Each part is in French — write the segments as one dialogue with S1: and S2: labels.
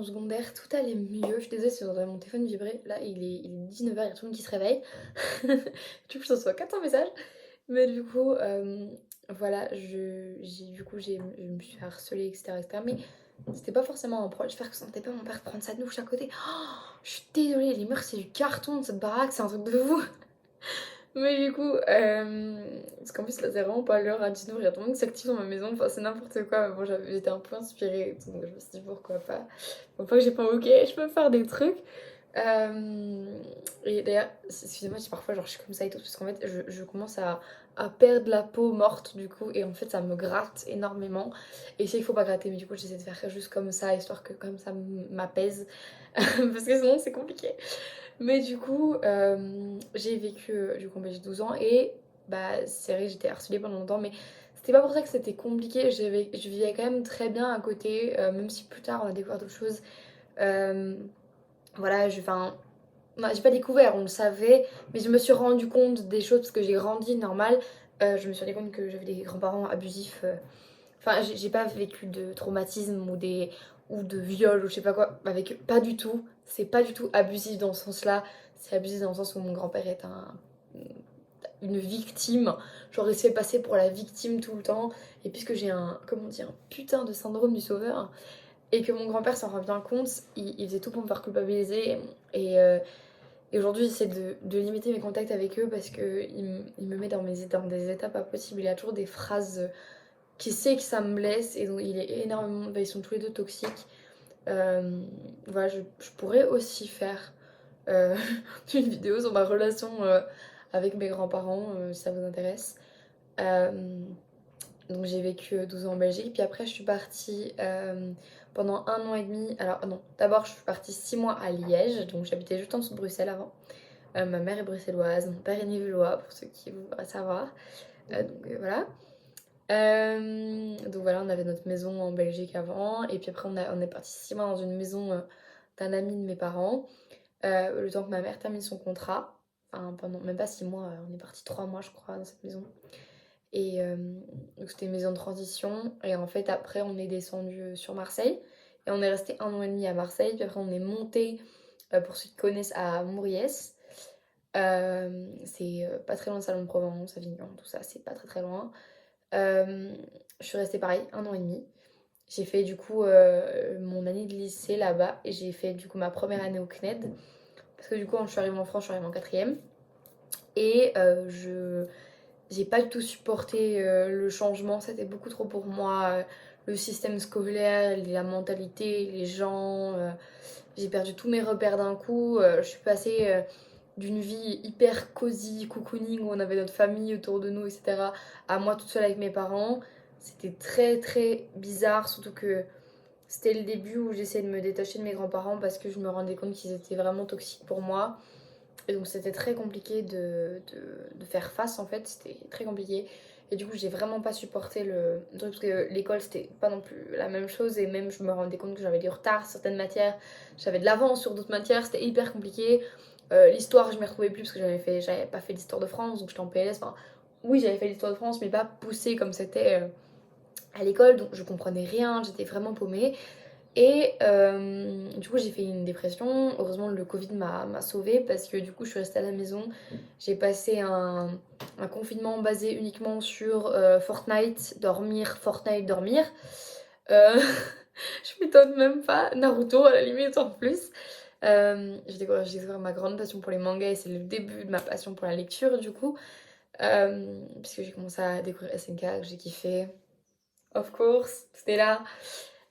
S1: en secondaire, tout allait mieux. Je suis désolée si vous entendez mon téléphone vibrer. Là, il est 19h, il y a tout le monde qui se réveille. Du coup, je reçois 400 messages. Mais du coup, voilà, je me suis fait harceler, etc., etc. Mais c'était pas forcément un problème. J'espère que vous sentez pas mon père prendre sa douche à côté. Oh, je suis désolée, les murs, c'est du carton de cette baraque, c'est un truc de fou. Mais du coup, parce qu'en plus là c'est vraiment pas l'heure à 19h, il y a tout le monde qui s'active dans ma maison, enfin c'est n'importe quoi, mais bon j'étais un peu inspirée, donc je me suis dit pourquoi pas. Une fois que j'ai pas ok, je peux faire des trucs. Euh, et d'ailleurs, excusez-moi si parfois genre je suis comme ça et tout, parce qu'en fait je commence à perdre la peau morte du coup, et en fait ça me gratte énormément. Et je sais qu'il faut pas gratter, mais du coup j'essaie de faire juste comme ça, histoire que comme ça m'apaise, parce que sinon c'est compliqué. Mais du coup, j'ai vécu du coup, j'ai 12 ans et bah, c'est vrai que j'étais harcelée pendant longtemps, mais c'était pas pour ça que c'était compliqué. Je vivais quand même très bien à côté, même si plus tard on a découvert d'autres choses. Euh, voilà, enfin, non, j'ai pas découvert, on le savait, mais je me suis rendu compte des choses parce que j'ai grandi normal. Je me suis rendu compte que j'avais des grands-parents abusifs. Enfin, j'ai pas vécu de traumatisme ou de viol ou je sais pas quoi avec eux. Pas du tout. C'est pas du tout abusif dans ce sens-là. C'est abusif dans le sens où mon grand-père est une victime. Genre, il se fait passer pour la victime tout le temps. Et puisque j'ai comment dire, un putain de syndrome du sauveur, et que mon grand-père s'en rend bien compte, il faisait tout pour me faire culpabiliser. Et aujourd'hui, j'essaie de limiter mes contacts avec eux parce qu'il me met dans des états pas possibles. Il a toujours des phrases qui sait que ça me blesse et donc il est énormément. Bah, ils sont tous les deux toxiques. Voilà, je pourrais aussi faire euh, une vidéo sur ma relation avec mes grands-parents si ça vous intéresse. Euh, donc j'ai vécu 12 ans en Belgique, puis après je suis partie pendant 1 an et demi. Alors non, d'abord je suis partie 6 mois à Liège, donc j'habitais juste en dessous de Bruxelles avant. Ma mère est bruxelloise, mon père est nivellois, pour ceux qui voudraient savoir. Voilà. Donc voilà, on avait notre maison en Belgique avant, et puis après on est parti 6 mois dans une maison d'un ami de mes parents, le temps que ma mère termine son contrat. Enfin, pendant même pas 6 mois, on est parti 3 mois, je crois, dans cette maison. Et donc c'était une maison de transition, et en fait, après, on est descendu sur Marseille, et on est resté 1 an et demi à Marseille, puis après, on est monté, pour ceux qui connaissent, à Mouriès. C'est pas très loin de Salon-de-Provence, Avignon, tout ça, c'est pas très très loin. Euh, je suis restée pareil 1 an et demi. J'ai fait du coup mon année de lycée là-bas et j'ai fait du coup ma première année au CNED. Parce que du coup quand je suis arrivée en France, je suis arrivée en quatrième. Et j'ai pas du tout supporté le changement, c'était beaucoup trop pour moi. Le système scolaire, la mentalité, les gens. J'ai perdu tous mes repères d'un coup. Je suis passée d'une vie hyper cosy, cocooning, où on avait notre famille autour de nous, etc., à moi toute seule avec mes parents. C'était très très bizarre, surtout que c'était le début où j'essayais de me détacher de mes grands-parents parce que je me rendais compte qu'ils étaient vraiment toxiques pour moi. Et donc c'était très compliqué de faire face en fait, c'était très compliqué. Et du coup j'ai vraiment pas supporté le truc parce que l'école c'était pas non plus la même chose et même je me rendais compte que j'avais du retard sur certaines matières, j'avais de l'avance sur d'autres matières, c'était hyper compliqué. L'histoire je m'y retrouvais plus parce que j'avais pas fait l'histoire de France donc j'étais en PLS. Enfin, oui j'avais fait l'histoire de France mais pas poussée comme c'était à l'école donc je comprenais rien, j'étais vraiment paumée. Et du coup, j'ai fait une dépression. Heureusement, le Covid m'a sauvée parce que du coup, je suis restée à la maison. J'ai passé un confinement basé uniquement sur Fortnite, dormir, Fortnite, dormir. Euh, je m'étonne même pas. Naruto, à la limite, en plus. J'ai découvert ma grande passion pour les mangas et c'est le début de ma passion pour la lecture, du coup. Puisque j'ai commencé à découvrir SNK, que j'ai kiffé. Of course, c'était là.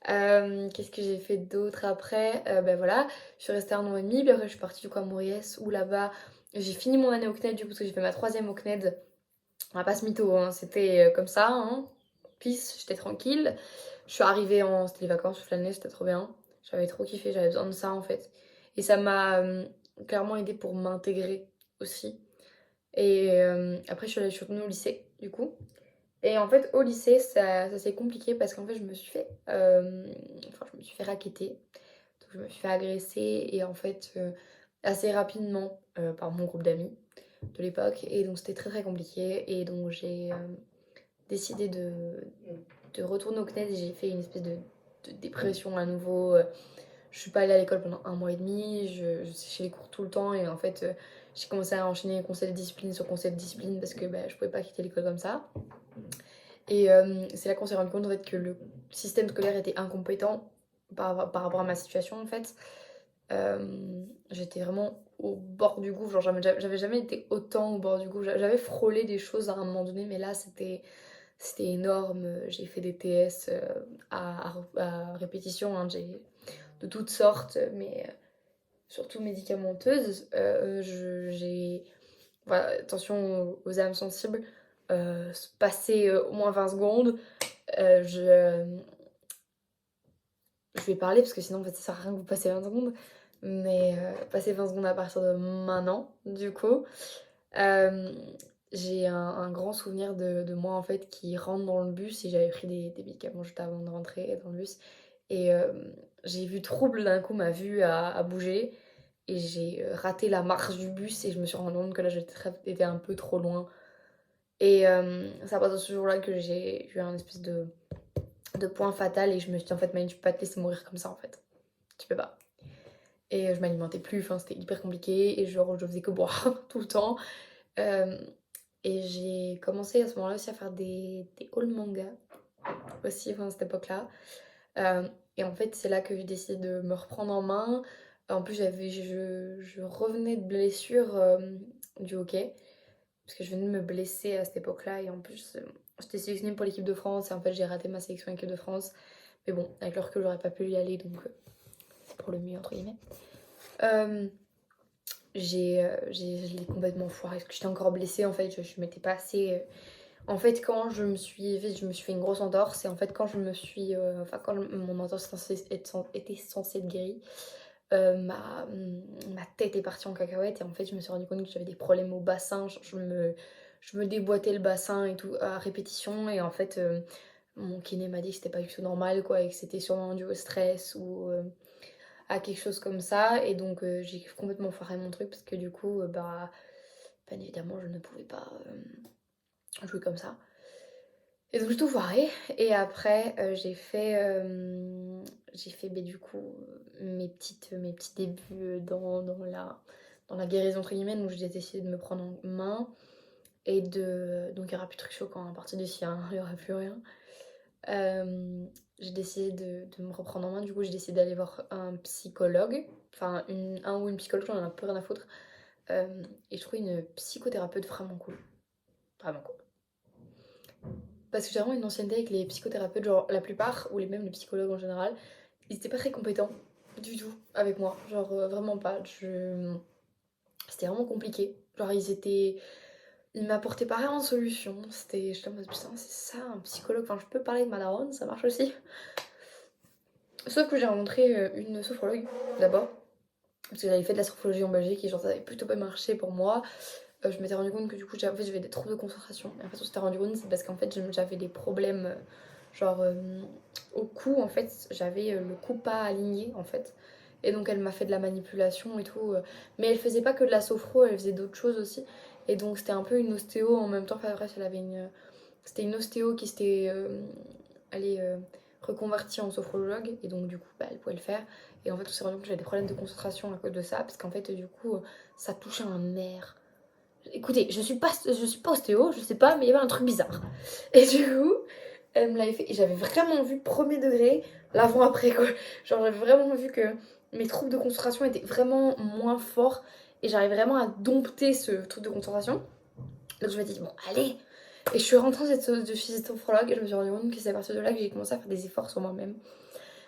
S1: Qu'est-ce que j'ai fait d'autre après? Ben voilà, je suis restée 1 an et demi, puis après je suis partie du coup à Mauriès où là-bas j'ai fini mon année au CNED du coup parce que j'ai fait ma troisième au CNED. On va pas se mytho, hein, c'était comme ça, hein. Peace, j'étais tranquille. Je suis arrivée c'était les vacances toute l'année, c'était trop bien. J'avais trop kiffé, j'avais besoin de ça en fait. Et ça m'a clairement aidé pour m'intégrer aussi. Et après je suis allée retournée au lycée du coup. Et en fait, au lycée, ça s'est compliqué parce qu'en fait, je me suis fait racketter. Donc, je me suis fait agresser et en fait, assez rapidement par mon groupe d'amis de l'époque. Et donc, c'était très très compliqué. Et donc, j'ai décidé de retourner au CNED et j'ai fait une espèce de dépression à nouveau. je suis pas allée à l'école pendant 1 mois et demi, je séchais les cours tout le temps et en fait j'ai commencé à enchaîner conseil de discipline sur conseil de discipline parce que je pouvais pas quitter l'école comme ça. Et c'est là qu'on s'est rendu compte en fait que le système scolaire était incompétent par rapport à ma situation en fait. J'étais vraiment au bord du gouffre, genre j'avais jamais été autant au bord du gouffre. J'avais frôlé des choses à un moment donné, mais là c'était énorme. J'ai fait des TS à répétition, hein, de toutes sortes, mais surtout médicamenteuses. J'ai voilà, attention aux âmes sensibles. Passer au moins 20 secondes, je vais parler parce que sinon en fait ça sert à rien que vous passez 20 secondes. Mais passer 20 secondes à partir de maintenant, du coup. Euh, j'ai un grand souvenir de moi en fait qui rentre dans le bus et j'avais pris des médicaments juste avant de rentrer dans le bus. Et j'ai vu trouble d'un coup ma vue a bougé et j'ai raté la marche du bus et je me suis rendu compte que là j'étais un peu trop loin. Et c'est à partir de ce jour-là que j'ai eu un espèce de point fatal et je me suis dit en fait Maï, tu peux pas te laisser mourir comme ça en fait. Tu peux pas. Et je m'alimentais plus, enfin c'était hyper compliqué et genre je faisais que boire tout le temps. Euh, et j'ai commencé à ce moment-là aussi à faire des hauls manga aussi, enfin à cette époque-là. Euh, et en fait c'est là que j'ai décidé de me reprendre en main. En plus je revenais de blessure du hockey. Parce que je venais de me blesser à cette époque-là et en plus j'étais sélectionnée pour l'équipe de France et en fait j'ai raté ma sélection équipe de France. Mais bon, avec le recul j'aurais pas pu y aller donc c'est pour le mieux entre guillemets. Euh, je l'ai complètement foiré parce que j'étais encore blessée en fait, je m'étais pas assez. En fait, quand je me suis fait une grosse entorse et en fait quand je me suis, enfin quand mon entorse était censée être guérie, ma tête est partie en cacahuète et en fait je me suis rendu compte que j'avais des problèmes au bassin, je me déboîtais le bassin et tout à répétition et en fait mon kiné m'a dit que c'était pas du tout normal quoi et que c'était sûrement dû au stress ou à quelque chose comme ça et donc j'ai complètement foiré mon truc parce que du coup bien évidemment je ne pouvais pas jouer comme ça. Et donc j'ai tout foiré et après j'ai fait du coup mes petits débuts dans la guérison entre guillemets, donc j'ai décidé de me prendre en main et donc il n'y aura plus de trucs choquants à partir d'ici, hein, il n'y aura plus rien. J'ai décidé de me reprendre en main, du coup j'ai décidé d'aller voir un psychologue, enfin un ou une psychologue, j'en ai un peu rien à foutre. Et je trouvais une psychothérapeute vraiment cool, vraiment cool. Parce que j'ai vraiment une ancienneté avec les psychothérapeutes, genre la plupart, ou même les psychologues en général, ils étaient pas très compétents du tout avec moi, genre vraiment pas. C'était vraiment compliqué. Genre ils m'apportaient pas vraiment de solution. J'étais en mode putain, c'est ça un psychologue, enfin je peux parler de ma daronne, ça marche aussi. Sauf que j'ai rencontré une sophrologue d'abord, parce que j'avais fait de la sophrologie en Belgique et genre ça avait plutôt pas marché pour moi. Je m'étais rendu compte que du coup en fait, j'avais des troubles de concentration. Et en fait on s'était rendu compte c'est parce qu'en fait j'avais des problèmes genre au cou en fait j'avais le cou pas aligné en fait. Et donc elle m'a fait de la manipulation et tout. Mais elle faisait pas que de la sophro, elle faisait d'autres choses aussi. Et donc c'était un peu une ostéo en même temps. Enfin bref, c'était une ostéo qui s'était allée reconvertie en sophrologue. Et donc du coup elle pouvait le faire. Et en fait on s'est rendu compte que j'avais des problèmes de concentration à cause de ça. Parce qu'en fait du coup ça touchait un nerf. Écoutez, je suis pas ostéo, je sais pas, mais il y avait un truc bizarre. Et du coup, elle me l'avait fait. Et j'avais vraiment vu premier degré l'avant-après, quoi. Genre, j'avais vraiment vu que mes troubles de concentration étaient vraiment moins forts. Et j'arrivais vraiment à dompter ce truc de concentration. Donc, je me dis, bon, allez. Et je suis rentrée de chez cette sophrologue et je me suis rendu compte que c'est à partir de là que j'ai commencé à faire des efforts sur moi-même.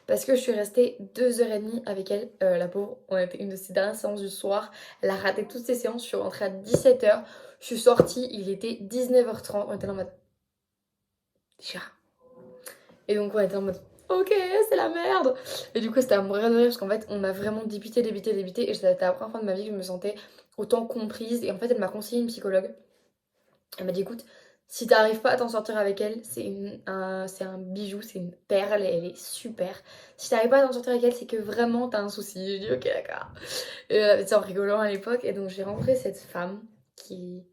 S1: Parce que je suis restée 2h30 avec elle, la pauvre. On était une de ses dernières séances du soir. Elle a raté toutes ses séances. Je suis rentrée à 17h. Je suis sortie, il était 19h30. On était là en mode. Déjà. Et donc on était en mode. Ok, c'est la merde! Et du coup, c'était à mourir de rire parce qu'en fait, on m'a vraiment débité. Et c'était la première fois de ma vie que je me sentais autant comprise. Et en fait, elle m'a conseillé une psychologue. Elle m'a dit écoute, si t'arrives pas à t'en sortir avec elle, c'est un bijou, c'est une perle, elle est super. Si t'arrives pas à t'en sortir avec elle, c'est que vraiment t'as un souci. J'ai dit ok d'accord. Et elle avait dit ça en rigolant à l'époque. Et donc j'ai rencontré cette femme qui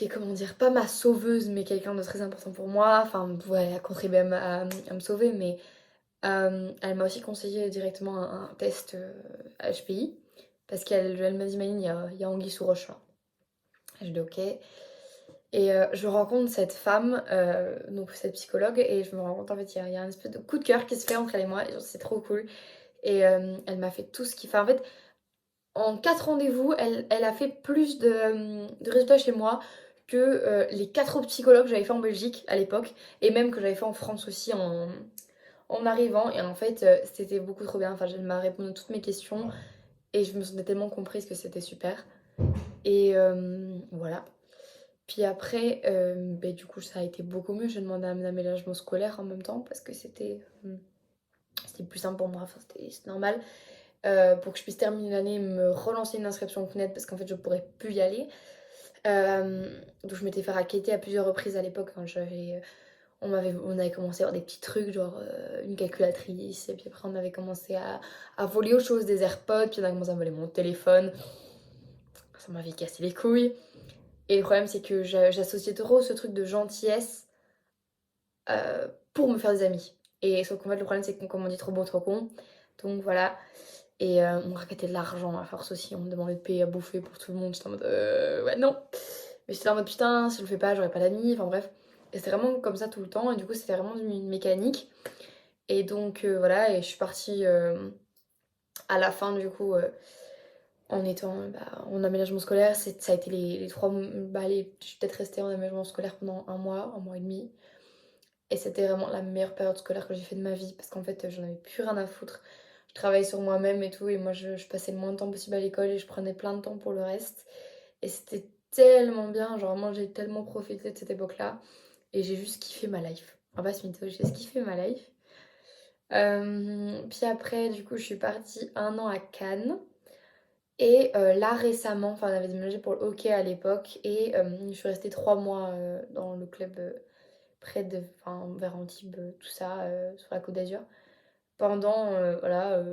S1: est comment dire, pas ma sauveuse, mais quelqu'un de très important pour moi. Enfin ouais, elle a contribué à me sauver, mais Elle m'a aussi conseillé directement un test HPI parce qu'elle m'a dit Maïline, il y a anguille sous roche là. Je dis ok. Et je rencontre cette femme, donc cette psychologue, et je me rends compte en fait il y a un espèce de coup de cœur qui se fait entre elle et moi, et genre, c'est trop cool. Et elle m'a fait tout ce qu'il fait. En fait, en 4 rendez-vous, elle a fait plus de résultats chez moi que les 4 autres psychologues que j'avais fait en Belgique à l'époque, et même que j'avais fait en France aussi en arrivant. Et en fait, c'était beaucoup trop bien. Enfin, elle m'a répondu à toutes mes questions, et je me sentais tellement comprise que c'était super. Et voilà. Puis après, du coup, ça a été beaucoup mieux. J'ai demandé un aménagement scolaire en même temps parce que c'était plus simple pour moi, enfin, c'était normal. Pour que je puisse terminer l'année, me relancer une inscription au CNED parce qu'en fait, je pourrais plus y aller. Donc, je m'étais fait racketter à plusieurs reprises à l'époque quand on avait commencé à avoir des petits trucs, genre une calculatrice, et puis après, on avait commencé à voler aux choses, des AirPods, puis on a commencé à voler mon téléphone. Ça m'avait cassé les couilles. Et le problème, c'est que j'associais trop ce truc de gentillesse pour me faire des amis. Et sauf qu'en fait, le problème, c'est qu'on, comme on dit, trop beau, trop con. Donc voilà. Et on me raquettait de l'argent à force aussi. On me demandait de payer à bouffer pour tout le monde. J'étais en mode, ouais, non. Mais j'étais en mode, putain, si je le fais pas, j'aurai pas d'amis. Enfin bref. Et c'était vraiment comme ça tout le temps. Et du coup, c'était vraiment une mécanique. Et donc voilà. Et je suis partie à la fin, du coup. En étant en aménagement scolaire, ça a été les trois. Je suis peut-être restée en aménagement scolaire pendant un mois et demi. Et c'était vraiment la meilleure période scolaire que j'ai fait de ma vie parce qu'en fait, j'en avais plus rien à foutre. Je travaillais sur moi-même et tout, et moi, je passais le moins de temps possible à l'école et je prenais plein de temps pour le reste. Et c'était tellement bien, genre, moi, j'ai tellement profité de cette époque-là et j'ai juste kiffé ma life. En bas, j'ai juste kiffé ma life. Puis après, du coup, je suis partie un an à Cannes. Et là récemment, enfin on avait déménagé pour le hockey à l'époque et je suis restée 3 mois dans le club près de, enfin vers Antibes, tout ça, sur la Côte d'Azur. Pendant voilà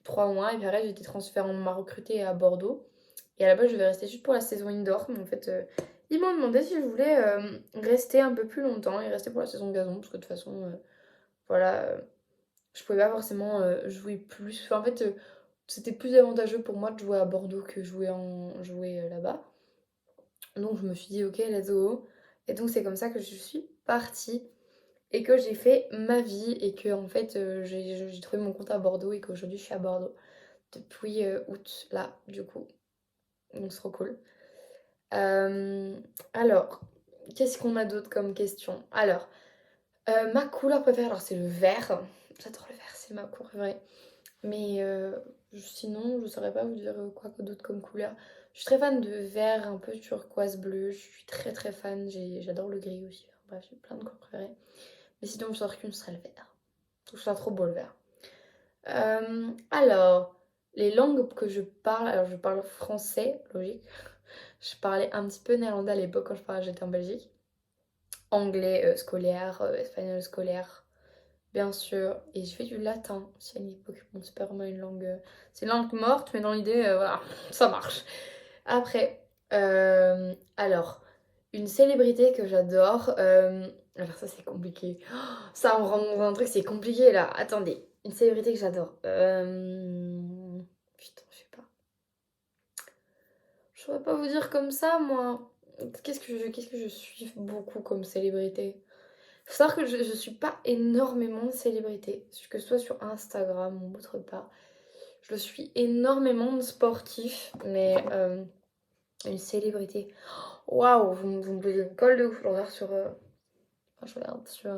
S1: 3 mois et puis après j'ai été transférée, on m'a recrutée à Bordeaux. Et à la base je devais rester juste pour la saison indoor, mais en fait ils m'ont demandé si je voulais rester un peu plus longtemps et rester pour la saison gazon, parce que de toute façon voilà, je pouvais pas forcément jouer plus. Enfin, en fait c'était plus avantageux pour moi de jouer à Bordeaux que jouer là-bas. Donc je me suis dit ok let's go. Et donc c'est comme ça que je suis partie et que j'ai fait ma vie et que en fait j'ai trouvé mon compte à Bordeaux et qu'aujourd'hui je suis à Bordeaux depuis août là du coup. Donc c'est trop cool. Euh, alors, qu'est-ce qu'on a d'autre comme question? Alors, ma couleur préférée, alors c'est le vert. J'adore le vert, c'est ma couleur préférée. Mais sinon, je saurais pas vous dire quoi d'autre comme couleur. Je suis très fan de vert, un peu turquoise bleu. Je suis très très fan. J'adore le gris aussi. Enfin, bref, j'ai plein de couleurs préférées. Mais sinon, je saurais qu'une serait le vert. Je trouve ça trop beau le vert. Alors, les langues que je parle. Alors, je parle français, logique. Je parlais un petit peu néerlandais à l'époque quand j'étais en Belgique. Anglais scolaire, espagnol scolaire, bien sûr. Et j'ai fait du latin aussi à une époque. Bon, c'est pas vraiment une langue. C'est une langue morte, mais dans l'idée, voilà, ça marche. Après, alors, une célébrité que j'adore. Alors, ça, c'est compliqué. Oh, ça, on rentre dans un truc, c'est compliqué là. Attendez, une célébrité que j'adore. Putain, je sais pas. Je saurais pas vous dire comme ça, moi. Qu'est-ce que je suis beaucoup comme célébrité? Faut savoir que je suis pas énormément de célébrités, que ce soit sur Instagram ou autre part. Je suis énormément de sportifs, mais une célébrité. Waouh, vous me posez une colle de ouf. Je regarde sur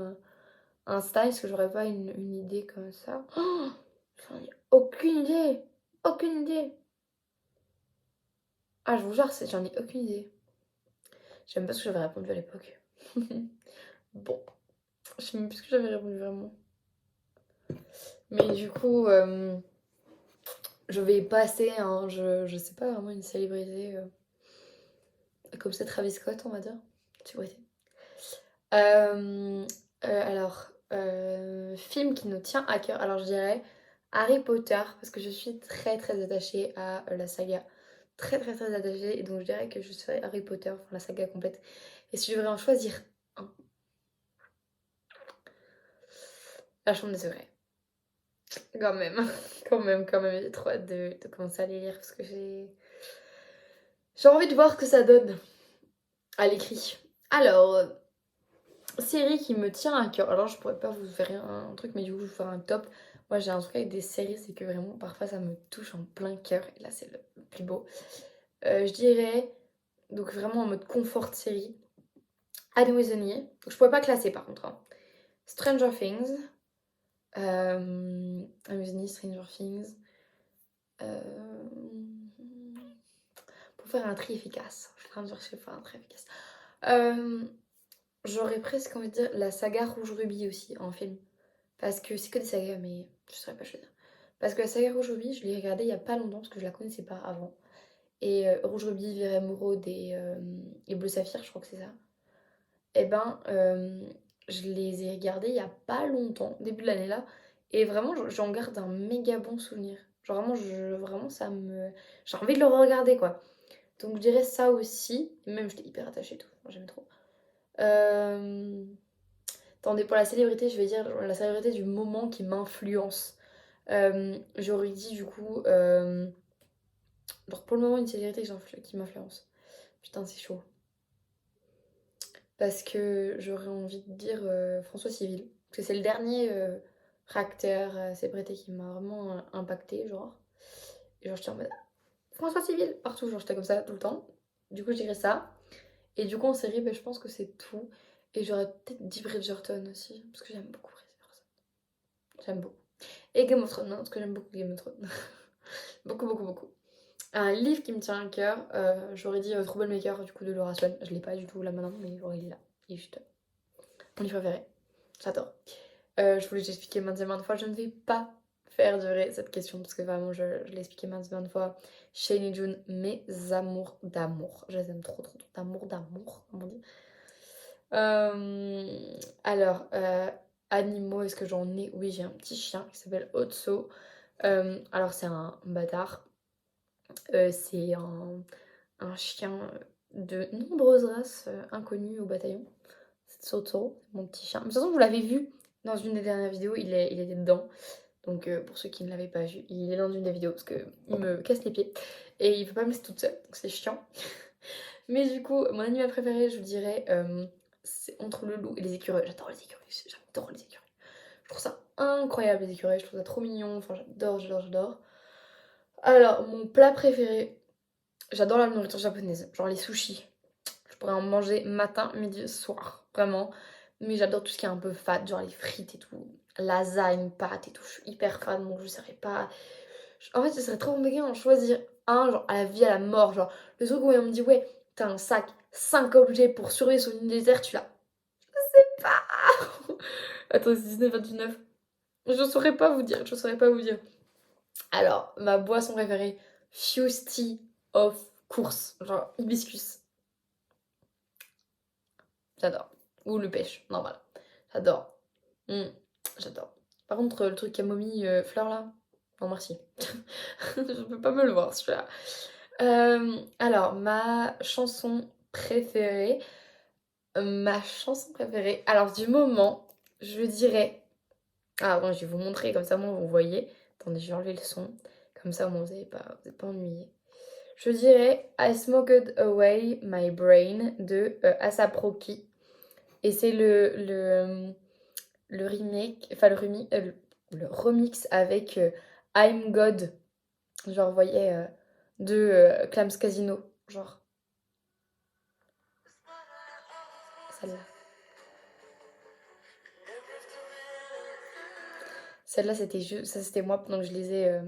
S1: Insta, est-ce que j'aurais pas une idée comme ça? Oh, j'en ai aucune idée! Aucune idée! Ah, je vous jure, j'en ai aucune idée. J'aime pas ce que j'avais répondu à l'époque. Bon, je sais même plus ce que j'avais répondu vraiment. Mais du coup, je vais passer, hein, je sais pas vraiment une célébrité comme c'est Travis Scott, on va dire. Célébrité. Film qui nous tient à cœur. Alors je dirais Harry Potter, parce que je suis très très attachée à la saga. Très très très attachée. Et donc je dirais que je serais Harry Potter, enfin la saga complète. Et si je devrais en choisir un, la Chambre des Secrets. Quand même, quand même, j'ai trop hâte de commencer à les lire parce que j'ai envie de voir ce que ça donne à l'écrit. Alors, série qui me tient à cœur. Alors, je pourrais pas vous faire un truc, mais du coup, je vais vous faire un top. Moi, j'ai un truc avec des séries, c'est que vraiment, parfois, ça me touche en plein cœur. Et là, c'est le plus beau. Je dirais, donc vraiment en mode confort série, Anne Weasley. Je pourrais pas classer par contre, hein. Stranger Things. Anne Weasley, Stranger Things. Euh, Pour faire un tri efficace. Je suis en train de chercher pour faire un tri efficace. Euh, J'aurais presque envie de dire la saga Rouge Ruby aussi en film. Parce que c'est que des sagas, mais je saurais pas choisir. Parce que la saga Rouge Ruby, je l'ai regardée il y a pas longtemps parce que je la connaissais pas avant. Et Rouge Ruby, Vire Émeraude et Bleu Saphir, je crois que c'est ça. Et ben, je les ai regardés il y a pas longtemps, début de l'année là. Et vraiment, j'en garde un méga bon souvenir. Genre vraiment, vraiment ça me... J'ai envie de le regarder quoi. Donc je dirais ça aussi. Même j'étais hyper attachée et tout. J'aimais trop. Euh, Attendez, pour la célébrité, je vais dire la célébrité du moment qui m'influence. J'aurais dit du coup... Alors pour le moment, une célébrité qui m'influence. Putain, c'est chaud. Parce que j'aurais envie de dire François Civil. Parce que c'est le dernier acteur, célébrité qui m'a vraiment impacté, genre. Et genre, j'étais en mode François Civil partout, genre, j'étais comme ça tout le temps. Du coup, je dirais ça. Et du coup, en série, ben, je pense que c'est tout. Et j'aurais peut-être dit Bridgerton aussi, parce que j'aime beaucoup Bridgerton. J'aime beaucoup. Et Game of Thrones, non, parce que j'aime beaucoup Game of Thrones. Beaucoup, beaucoup, beaucoup. Un livre qui me tient à cœur, j'aurais dit Troublemaker, du coup, de Laura Swan. Je l'ai pas du tout là maintenant, mais il est là. Il est juste mon livre préféré. J'adore. Je vous l'ai déjà expliqué maintes et maintes fois. Je ne vais pas faire durer cette question parce que vraiment, je l'ai expliqué maintes et maintes fois. Shane et June, mes amours d'amour. Je les aime trop, trop, trop. D'amour, comme on dit. Alors, animaux, est-ce que j'en ai? Oui, j'ai un petit chien qui s'appelle Otso. Alors, c'est un bâtard. C'est un chien de nombreuses races inconnues au bataillon. C'est Soto, mon petit chien. Mais de toute façon, vous l'avez vu dans une des dernières vidéos, il était dedans. Donc pour ceux qui ne l'avaient pas vu, il est dans une des vidéos parce qu'il me casse les pieds. Et il ne peut pas me laisser toute seule, donc c'est chiant. Mais du coup, mon animal préféré, je vous dirais, c'est entre le loup et les écureuils. J'adore les écureuils, j'adore les écureuils. Je trouve ça incroyable les écureuils, je trouve ça trop mignon. Enfin, j'adore, j'adore, j'adore. Alors, mon plat préféré, j'adore la nourriture japonaise, genre les sushis. Je pourrais en manger matin, midi, soir, vraiment. Mais j'adore tout ce qui est un peu fat, genre les frites et tout. Lasagne, pâtes et tout. Je suis hyper fan, donc je saurais pas. En fait, ce serait trop compliqué d'en choisir un, genre à la vie, à la mort. Genre le truc où on me dit, ouais, t'as un sac, 5 objets pour survivre sur une île déserte, tu l'as. Pas. Attends, c'est 19, 29. Je saurais pas vous dire, je saurais pas vous dire. Alors, ma boisson préférée, Fuse Tea of course, genre hibiscus. J'adore. Ou le pêche, normal. J'adore. Mm, j'adore. Par contre, le truc camomille fleur là, non merci. Je peux pas me le voir celui-là. Alors, ma chanson préférée. Ma chanson préférée. Alors, du moment, je dirais. Ah, bon, je vais vous montrer, comme ça, moi, vous voyez. Attendez, je vais enlever le son. Comme ça, moi, vous êtes pas ennuyés. Je dirais I Smoked Away My Brain de A$AP Rocky. Et c'est le remake, enfin le remix avec I'm God, genre vous voyez, de Clams Casino, genre celle-là. Celle-là c'était juste, ça c'était moi pendant que je lisais,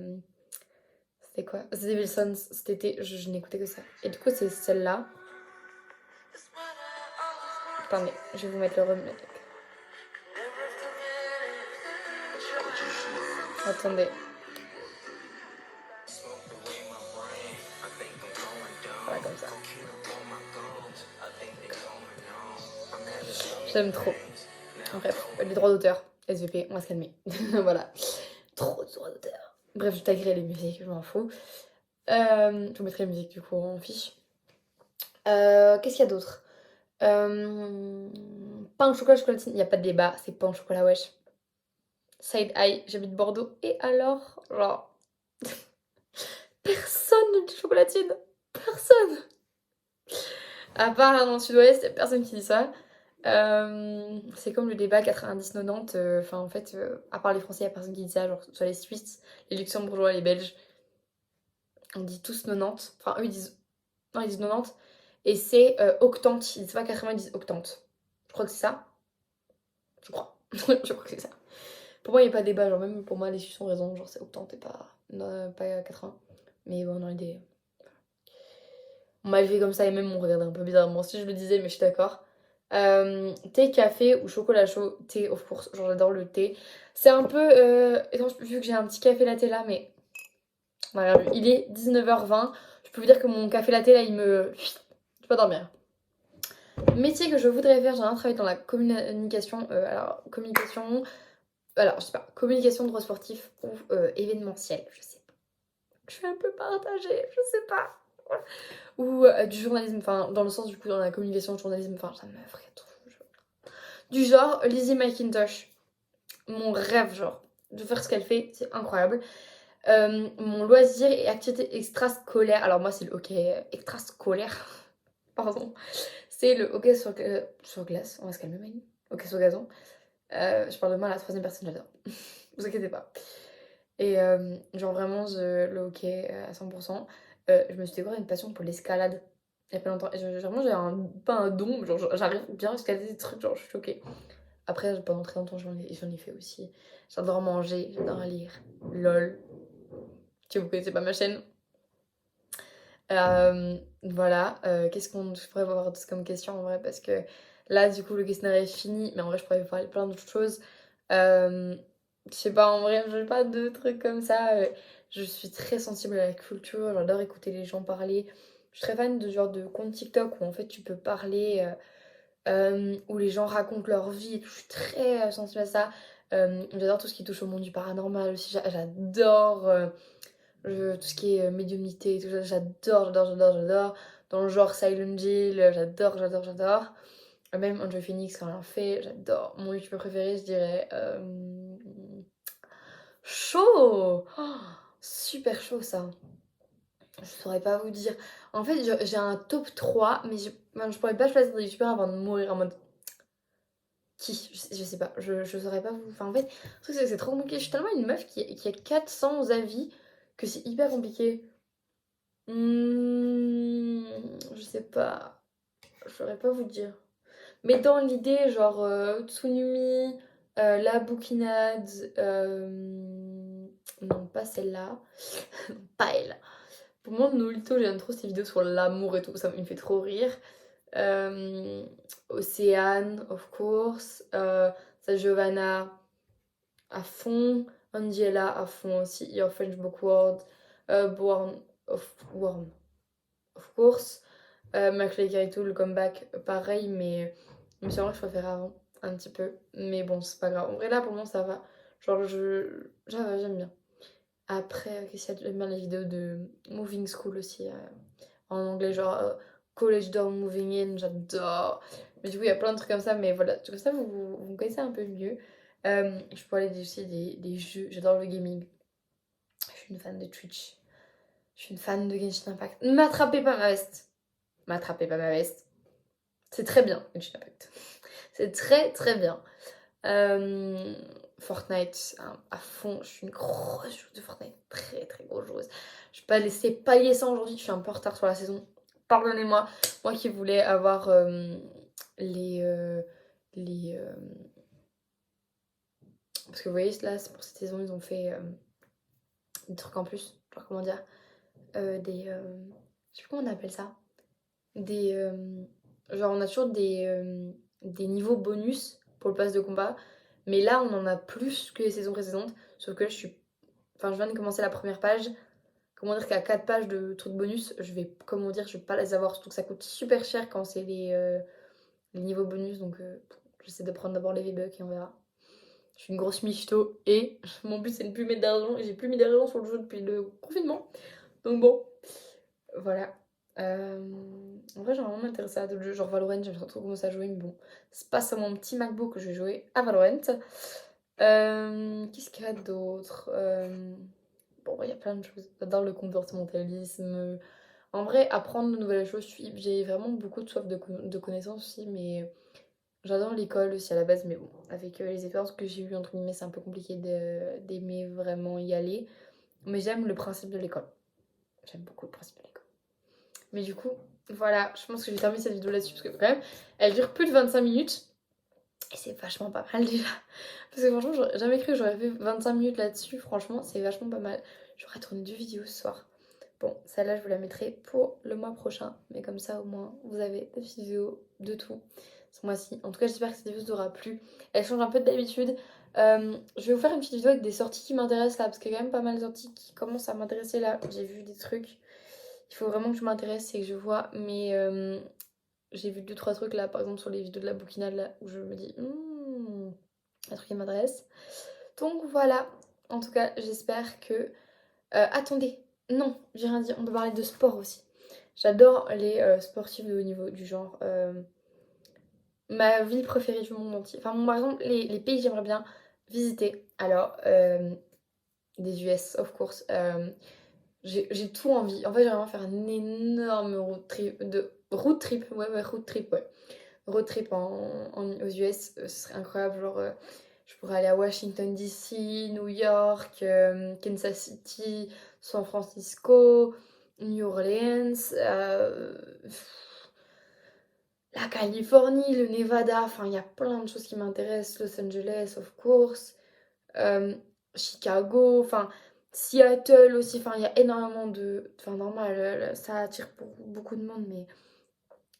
S1: c'était quoi? C'était Wilson, cet été, je n'écoutais que ça. Et du coup c'est celle-là. Attendez, je vais vous mettre le remake. Attendez. Voilà comme ça. J'aime trop. Bref, les droits d'auteur, SVP, on va se calmer. Voilà. Trop de droits d'auteur. Bref, je taguerai les musiques, je m'en fous. Je vous mettrai les musiques du coup en fiche. Qu'est-ce qu'il y a d'autre? Pain au chocolat chocolatine, il n'y a pas de débat, c'est pain au chocolat wesh. Side eye, j'habite Bordeaux. Et alors, genre, personne ne dit chocolatine. Personne. À part là dans le sud-ouest, y a personne qui dit ça. C'est comme le débat 90-90. Enfin, en fait, à part les Français, y a personne qui dit ça. Genre, soit les Suisses, les Luxembourgeois, les Belges. On dit tous 90. Enfin, eux, ils disent. Non, ils disent 90. Et c'est octante. Ils disent pas 80, ils disent octante. Je crois que c'est ça. Je crois. Je crois que c'est ça. Pour moi, il n'y a pas de débat. Genre, même pour moi, les Suisses ont raison. Genre, c'est octante et pas, non, pas 80. Mais bon, dans l'idée. On m'a fait comme ça et même on regardait un peu bizarrement si je le disais, mais je suis d'accord. Thé, café ou chocolat chaud? Thé, of course. Genre, j'adore le thé. C'est un peu. Vu que j'ai un petit café latte là, mais. Voilà, il est 19h20. Je peux vous dire que mon café latte là, il me. Je peux pas dormir. Métier que je voudrais faire, j'ai un travail dans la communication. Alors, communication. Alors, je sais pas. Communication, droit sportif ou événementiel. Je sais pas. Je suis un peu partagée. Je sais pas. Ou du journalisme, enfin, dans le sens du coup, dans la communication, le journalisme, enfin, ça me ferait trop. Du genre, Lizzie McIntosh. Mon rêve, genre, de faire ce qu'elle fait, c'est incroyable. Mon loisir et activité extrascolaire. Alors, moi, c'est le hockey extrascolaire. Pardon. C'est le hockey sur glace. On va se calmer, Maggie. Hockey sur gazon. Je parle de moi à la troisième personne, j'adore. Vous inquiétez pas. Et genre vraiment, le hockey à 100%. Je me suis découvert une passion pour l'escalade il y a pas longtemps. Et vraiment, pas un don, mais genre, j'arrive bien à escalader des trucs, genre je suis choquée. Après, pendant très longtemps, j'en ai fait aussi. J'adore manger, j'adore lire. LOL. Si vous connaissez pas ma chaîne. Voilà. Qu'est-ce qu'on je pourrais avoir d'autre comme question en vrai? Parce que là, du coup, le questionnaire est fini. Mais en vrai, je pourrais vous parler de plein d'autres choses. Euh, je sais pas, en vrai, j'ai pas de trucs comme ça. Je suis très sensible à la culture. J'adore écouter les gens parler. Je suis très fan de genre de compte TikTok où en fait tu peux parler, où les gens racontent leur vie. Je suis très sensible à ça. J'adore tout ce qui touche au monde du paranormal aussi. J'adore. Tout ce qui est médiumnité et tout ça, j'adore. Dans le genre Silent Hill, j'adore. Même Andrew Phoenix quand elle en fait, j'adore. Mon youtubeur préféré, je dirais. Chaud! Oh, super chaud ça. Je saurais pas vous dire. En fait, j'ai un top 3 mais je pourrais pas choisir des youtubeurs avant de mourir en mode. Qui? Je sais pas, je saurais pas vous. Enfin, en fait, le truc c'est que c'est trop compliqué. Je suis tellement une meuf qui a 400 avis que c'est hyper compliqué. Je sais pas. Je saurais pas vous dire. Mais dans l'idée, genre Tsunumi, La Bouquinade, non, pas celle-là. Pas elle. Pour moi, Nolito, j'aime trop ces vidéos sur l'amour et tout, ça me fait trop rire. Océane, of course. Ça, Giovanna, à fond. Angela, à fond aussi. Your French Book World. Born of Worm, of course. McFly Carito, le comeback, pareil, mais c'est vrai que je préfère avant, un petit peu. Mais bon, c'est pas grave. En vrai, là, pour moi, ça va. Genre, ça va, j'aime bien. Après, qu'est-ce qu'il y a? J'aime bien les vidéos de Moving School aussi, en anglais, genre College Dorm Moving In, j'adore. Mais du coup, il y a plein de trucs comme ça, mais voilà, comme ça, vous me connaissez un peu mieux. Je peux aller dire aussi des jeux, j'adore le gaming. Je suis une fan de Twitch. Je suis une fan de Genshin Impact. Ne m'attrapez pas ma veste. M'attrapez pas ma veste. C'est très bien, Genshin Impact. C'est très très bien. Euh, Fortnite à fond. Je suis une grosse joueuse de Fortnite. Très très grosse joueuse. Je vais pas laisser pailler ça aujourd'hui. Je suis un peu en retard sur la saison. Pardonnez-moi. Moi qui voulais avoir les. Les parce que vous voyez, là, pour cette saison, ils ont fait des trucs en plus. Genre, comment dire des. Je sais plus comment on appelle ça. Des. Genre, on a toujours des niveaux bonus pour le pass de combat. Mais là, on en a plus que les saisons précédentes. Sauf que là, enfin, je viens de commencer la première page. Comment dire qu'à 4 pages de trucs bonus, comment dire, je vais pas les avoir. Surtout que ça coûte super cher quand c'est les niveaux bonus. Donc, j'essaie de prendre d'abord les V-Bucks et on verra. Je suis une grosse michto et mon but c'est de ne plus mettre d'argent. Et j'ai plus mis d'argent sur le jeu depuis le confinement. Donc bon, voilà. En vrai, j'ai vraiment m'intéresser à d'autres jeux, genre Valorant, j'aime trop commencer à jouer, mais bon, c'est pas sur mon petit MacBook que je vais jouer à Valorant. Qu'est-ce qu'il y a d'autre? Bon, il y a plein de choses. J'adore le comportementalisme. En vrai, apprendre de nouvelles choses, j'ai vraiment beaucoup de soif de connaissances aussi, mais j'adore l'école aussi à la base, mais bon, avec les expériences que j'ai eues, entre guillemets, c'est un peu compliqué d'aimer vraiment y aller. Mais j'aime le principe de l'école. J'aime beaucoup le principe de l'école. Mais du coup, voilà, je pense que j'ai terminé cette vidéo là-dessus, parce que quand même, elle dure plus de 25 minutes. Et c'est vachement pas mal déjà. Parce que franchement, j'aurais jamais cru que j'aurais fait 25 minutes là-dessus. Franchement, c'est vachement pas mal. J'aurais tourné 2 vidéos ce soir. Bon, celle-là, je vous la mettrai pour le mois prochain. Mais comme ça, au moins, vous avez des vidéos de tout ce mois-ci. En tout cas, j'espère que cette vidéo vous aura plu. Elle change un peu d'habitude. Je vais vous faire une petite vidéo avec des sorties qui m'intéressent là. Parce qu'il y a quand même pas mal de sorties qui commencent à m'intéresser là. J'ai vu des trucs. Il faut vraiment que je m'intéresse et que je vois. Mais j'ai vu 2-3 trucs là, par exemple sur les vidéos de la bouquinade là, où je me dis, un truc qui m'intéresse. Donc voilà, en tout cas, j'espère que. Attendez, non, j'ai rien dit, on peut parler de sport aussi. J'adore les sportifs de haut niveau, du genre. Ma ville préférée du monde entier. Enfin, bon, par exemple, les pays que j'aimerais bien visiter. Alors, des US, of course. J'ai tout envie. En fait, j'aimerais vraiment faire un énorme road trip, ouais, road trip, ouais. Road trip aux US, ce serait incroyable. Genre, je pourrais aller à Washington DC, New York, Kansas City, San Francisco, New Orleans, la Californie, le Nevada. Enfin, il y a plein de choses qui m'intéressent. Los Angeles, of course, euh, Chicago, enfin, Seattle aussi. Enfin, il y a énormément de. Enfin, normal, ça attire beaucoup de monde, mais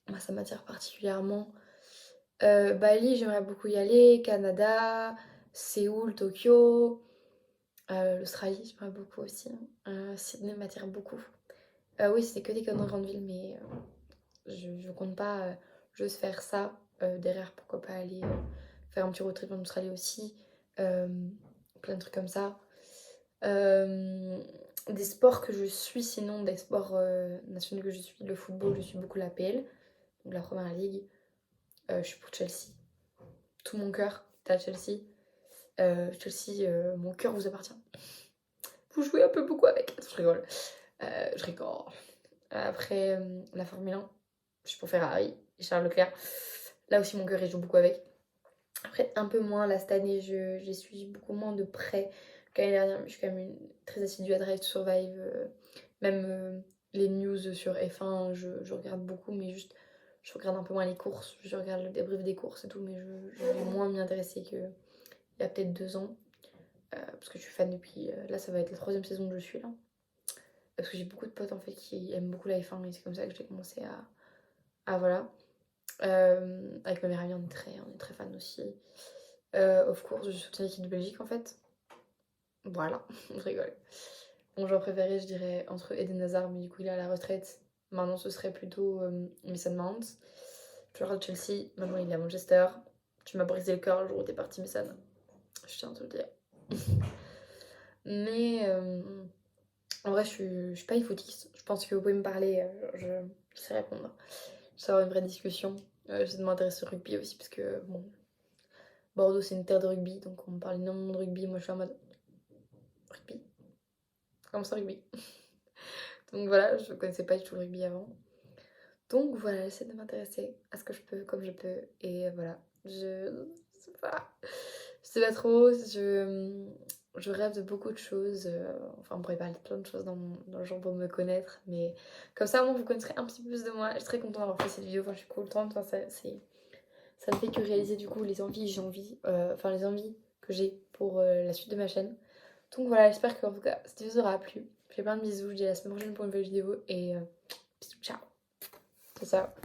S1: moi, ça m'attire particulièrement. Bali, j'aimerais beaucoup y aller. Canada, Séoul, Tokyo, l'Australie, j'aimerais beaucoup aussi. Sydney m'attire beaucoup. Oui, c'est que des grandes villes, mais je compte pas juste faire ça. Derrière, pourquoi pas aller faire un petit road trip en Australie aussi. Euh, Plein de trucs comme ça. Des sports que je suis, sinon des sports nationaux que je suis, le football, je suis beaucoup la PL, donc la première ligue. Je suis pour Chelsea. Tout mon cœur est à Chelsea. Chelsea, mon cœur vous appartient. Vous jouez un peu beaucoup avec. Je rigole. Je rigole. Après, la Formule 1, je suis pour Ferrari et Charles Leclerc. Là aussi, mon cœur, il joue beaucoup avec. Après, un peu moins. Là, cette année, j'ai suivi beaucoup moins de près qu'année dernière. Mais je suis quand même très assidue à Drive to Survive. Même les news sur F1, je regarde beaucoup, mais juste, je regarde un peu moins les courses. Je regarde le débrief des courses et tout, mais je vais moins m'y intéresser qu'il y a peut-être 2 ans. Parce que je suis fan depuis. Là, ça va être la 3e saison que je suis là. Parce que j'ai beaucoup de potes en fait qui aiment beaucoup la F1 et c'est comme ça que j'ai commencé voilà. Avec ma meilleure amie, on est très fans aussi. Of course, je soutiens l'équipe de Belgique en fait. Voilà, je rigole. Mon joueur préféré, je dirais entre Eden Hazard, mais du coup il est à la retraite. Maintenant, ce serait plutôt Mason Mount. Joueur de Chelsea, maintenant il est à Manchester. Tu m'as brisé le cœur le jour où t'es parti, Mason. Je tiens à te le dire. Mais en vrai, je suis pas e-footiste. Je pense que vous pouvez me parler, je sais répondre. Je sais avoir une vraie discussion. J'essaie de m'intéresser au rugby aussi, parce que bon, Bordeaux c'est une terre de rugby, donc on me parle énormément de rugby. Moi je suis en mode rugby. Comment ça, rugby? Donc voilà, je connaissais pas du tout le rugby avant. Donc voilà, j'essaie de m'intéresser à ce que je peux, comme je peux. Et voilà, je sais pas. Je sais pas trop. Je rêve de beaucoup de choses. Enfin, on pourrait parler de plein de choses dans le genre pour me connaître. Mais comme ça, moi, vous connaîtrez un petit peu plus de moi. Je suis très contente d'avoir fait cette vidéo. Enfin, je suis contente. Enfin, ça ne fait que réaliser du coup les envies que j'ai envie. Enfin, les envies que j'ai pour la suite de ma chaîne. Donc voilà, j'espère que en tout cas, cette vidéo vous aura plu. Je vous fais plein de bisous. Je vous dis à la semaine prochaine pour une nouvelle vidéo. Et bisous, ciao. C'est ça.